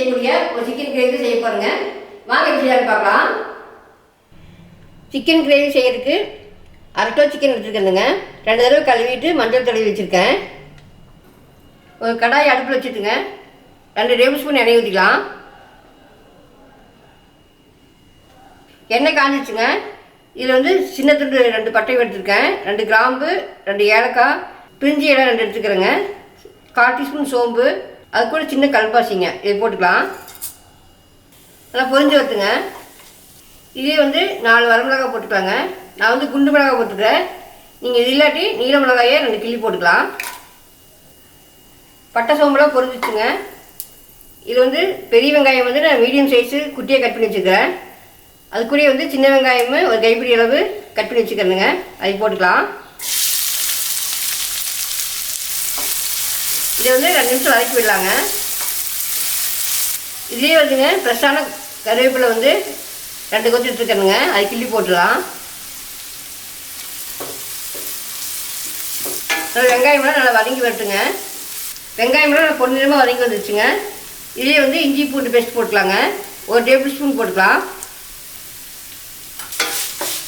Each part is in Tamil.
செய்யக்கூடிய ஒரு சிக்கன் கிரேவி செய்ய போகிறேங்க. வாங்க எப்படி செய்யலாம்னு பார்க்கலாம். சிக்கன் கிரேவி செய்யறதுக்கு 1/2 கிலோ சிக்கன் எடுத்துருக்கேனுங்க. 2 தடவை கழுவிட்டு மஞ்சள் தடவி வச்சுருக்கேன். ஒரு கடாய் அடுப்பில் வச்சுட்டுங்க 2 டேபிள் ஸ்பூன் எண்ணெய் ஊற்றிக்கலாம். எண்ணெய் காஞ்சிச்சுங்க. இதில் சின்ன துண்டு 2 பட்டை எடுத்துருக்கேன், 2 கிராம்பு, 2 ஏலக்காய், பிரிஞ்சி இலை 2 எடுத்துக்கிறேங்க, 1/4 டீஸ்பூன் சோம்பு, அது கூட சின்ன கல்பாசிங்க, இதை போட்டுக்கலாம். நல்லா பொரிஞ்சு வருதுங்க. இதே 4 வரமிளகாய் போட்டுக்கலாங்க. நான் குண்டு மிளகாய் போட்டுக்கிறேன். நீங்கள் இது இல்லாட்டி நீல மிளகாயே 2 கிள்ளி போட்டுக்கலாம். பட்டை சோம்பெல்லாம் பொரிஞ்சிச்சுங்க. இது பெரிய வெங்காயம் நான் மீடியம் சைஸு குட்டியாக கட் பண்ணி வச்சுக்கிறேன். அது கூட சின்ன வெங்காயமும் ஒரு கைப்பிடி அளவு கட் பண்ணி வச்சுக்கிறேங்க, அதை போட்டுக்கலாம். இதை 2 நிமிஷம் வதக்கி விடலாங்க. இதே ஃப்ரெஷ்ஷான கருவேப்பிலை 2 கொத்து எடுத்துக்கிறேங்க, அதை கிள்ளி போட்டுடலாம். வெங்காயம்லாம் நல்லா வதங்கி வரட்டுங்க. வெங்காயம்லாம் நல்லா பொன்னிறமாக வதங்கி வந்துடுச்சுங்க. இதே இஞ்சி பூண்டு பேஸ்ட் போட்டுக்கலாங்க, 1 டேபிள் ஸ்பூன் போட்டுக்கலாம்.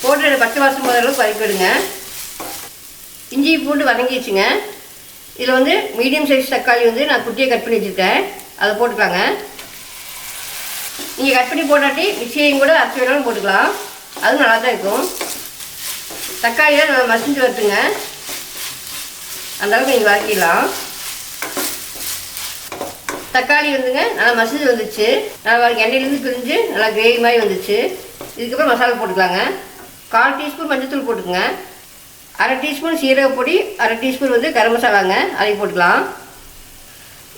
போட்டு பச்சை வாசம் போகிற அளவுக்கு வதக்கி விடுங்க. இஞ்சி பூண்டு வதங்கிடுச்சுங்க. இதில் மீடியம் சைஸ் தக்காளி நான் குட்டியை கட் பண்ணி வச்சுருக்கேன், அதை போட்டுக்கலாங்க. நீங்கள் கட் பண்ணி போட்டாட்டி மிக்சியையும் கூட அரைச்சி வேணாலும் போட்டுக்கலாம், அதுவும் நல்லா தான் இருக்கும். தக்காளியெலாம் நல்லா மசிஞ்சு வரட்டுங்க, அந்தளவுக்கு நீங்கள் வதக்கிடலாம். தக்காளி நல்லா மசிஞ்சு வந்துச்சு. நல்லா எண்ணெயிலேருந்து பிரிஞ்சு நல்லா கிரேவி மாதிரி வந்துச்சு. இதுக்கப்புறம் மசாலா போட்டுக்கலாங்க. 1/4 டீஸ்பூன் மஞ்சத்தூள் போட்டுக்கோங்க, 1/2 டீஸ்பூன் சீரகப்பொடி, 1/2 டீஸ்பூன் கரம் மசாலாங்க, அதை போட்டுக்கலாம்.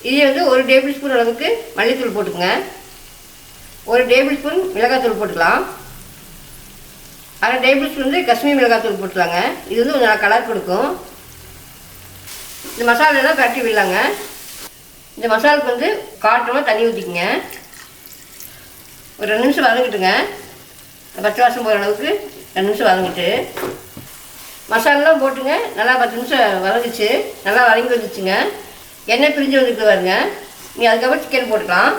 இதே 1 டேபிள் ஸ்பூன் அளவுக்கு மல்லித்தூள் போட்டுக்கோங்க, 1 டேபிள் ஸ்பூன் மிளகாத்தூள் போட்டுக்கலாம், 1/2 டேபிள் ஸ்பூன் காஷ்மீர் மிளகாத்தூள் போட்டுக்கலாங்க. இது கொஞ்சம் நல்லா கலர் கொடுக்கும். இந்த மசாலெல்லாம் பரட்டி விடலாங்க. இந்த மசாலுக்கு காட்டமாக தண்ணி ஊற்றிக்குங்க. ஒரு 2 நிமிஷம் வதங்கிட்டுங்க. பச்சை வாசம் போகிற அளவுக்கு 2 நிமிஷம் வதங்கிட்டு மசாலெலாம் போட்டுங்க. நல்லா 10 நிமிஷம் வதங்கிச்சு, நல்லா வதங்கி வந்துச்சுங்க. எண்ணெய் பிரிஞ்சு வந்துட்டு பாருங்க. நீங்கள் அதுக்கப்புறம் சிக்கன் போட்டுக்கலாம்.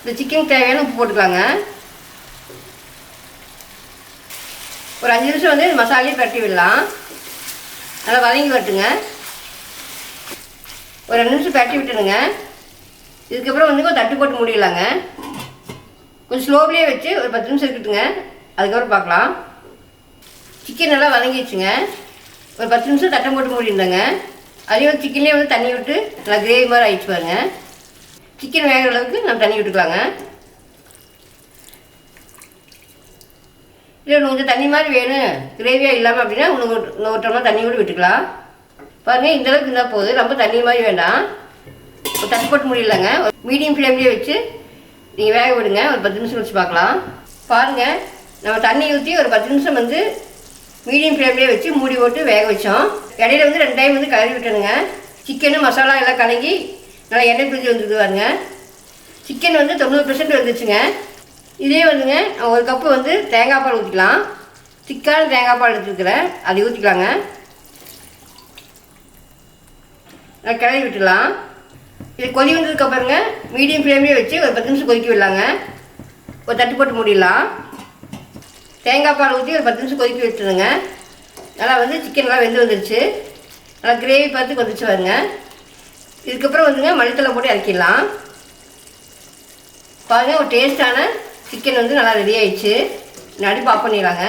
இந்த சிக்கனுக்கு தேவையான உப்பு போட்டுக்கலாங்க. ஒரு 5 நிமிஷம் இந்த மசாலையே பரட்டி விடலாம். நல்லா வதங்கி வரட்டுங்க. ஒரு 2 நிமிஷம் பரட்டி விட்டுடுங்க. இதுக்கப்புறம் கொஞ்சம் தட்டு போட்டு முடியலாங்க. கொஞ்சம் ஸ்லோவிலே வச்சு ஒரு 10 நிமிஷம் இருக்கட்டுங்க, அதுக்கப்புறம் பார்க்கலாம். சிக்கன் நல்லா வதங்கிடுச்சுங்க. ஒரு 10 நிமிஷம் தட்டை போட்டு மூடிருந்தாங்க. அதே சிக்கன்லேயே தண்ணி விட்டு நல்லா கிரேவி மாதிரி ஆயிடுச்சு பாருங்க. சிக்கன் வேகிற அளவுக்கு நம்ம தண்ணி விட்டுக்கலாங்க. இல்லை கொஞ்சம் தண்ணி மாதிரி வேணும், கிரேவியாக இல்லாமல் அப்படின்னா இன்னொரு டம்ளர் தண்ணி கூட விட்டுக்கலாம். பாருங்கள், இந்தளவுக்கு இருந்தால் போதும், ரொம்ப தண்ணி மாதிரி வேண்டாம். ஒரு தட்டு போட்டு முடியலங்க. ஒரு மீடியம் ஃப்ளேம்லேயே வச்சு நீங்கள் வேக விடுங்க. ஒரு 10 நிமிஷம் வச்சு பார்க்கலாம். பாருங்கள், நம்ம தண்ணி ஊற்றி ஒரு 10 நிமிஷம் மீடியம் ஃப்ளேம்லேயே வச்சு மூடி போட்டு வேக வச்சோம். இடையில 2 டைம் கலரி விட்டணுங்க. சிக்கனு மசாலா எல்லாம் கலங்கி நல்லா எண்ணெய் பிரிஞ்சு வந்துருக்கு பாருங்க. சிக்கன் 90% வந்துச்சுங்க. இதே ஒரு கப்பு தேங்காய் பால் ஊற்றிக்கலாம். திக்கான தேங்காய் பால் எடுத்துருக்கிறேன், அதை ஊற்றிக்கலாங்க. நல்லா கிளறி விட்டுடலாம். இது கொதி வந்ததுக்கப்புறங்க மீடியம் ஃப்ளேம்லேயே வச்சு ஒரு 10 நிமிஷம் கொதிக்க விடலாங்க. ஒரு தட்டு போட்டு மூடிடலாம். தேங்காய் பால் ஊற்றி ஒரு 10 நிமிஷம் கொதிக்க விட்டுருங்க. நல்லா சிக்கன் நல்லா வெந்து வந்துடுச்சு. நல்லா கிரேவி பார்த்து வந்துச்சு பாருங்க. இதுக்கப்புறம் மல்லித்தலை போட்டு இறக்கிடலாம். பாருங்கள், ஒரு டேஸ்ட்டான சிக்கன் நல்லா ரெடி ஆயிடுச்சு. அடுப்பு ஆஃப் பண்ணிடலாங்க.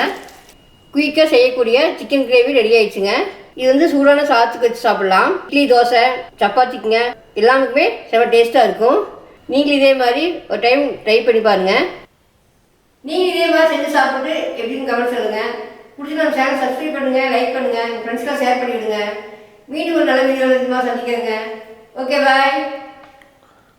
குயிக்காக செய்யக்கூடிய சிக்கன் கிரேவி ரெடி ஆயிடுச்சுங்க. இது சூடான சாதத்துக்கு வச்சு சாப்பிட்லாம். இட்லி, தோசை, சப்பாத்திக்குங்க எல்லாத்துக்குமே செம டேஸ்ட்டாக இருக்கும். நீங்கள் இதே மாதிரி ஒரு டைம் ட்ரை பண்ணி பாருங்கள். நீங்கள் இதே மாதிரி செஞ்சு சாப்பிட்டு எப்படின்னு கமெண்ட் சொல்லுங்கள். பிடிச்சி நம்ம சேனல் சப்ஸ்கிரைப் பண்ணுங்கள், லைக் பண்ணுங்கள், ஃப்ரெண்ட்ஸ்க்கெலாம் ஷேர் பண்ணிவிடுங்க. மீண்டும் ஒரு நல்ல வீடியோவில் சந்திக்கிறேங்க. ஓகே, பாய்.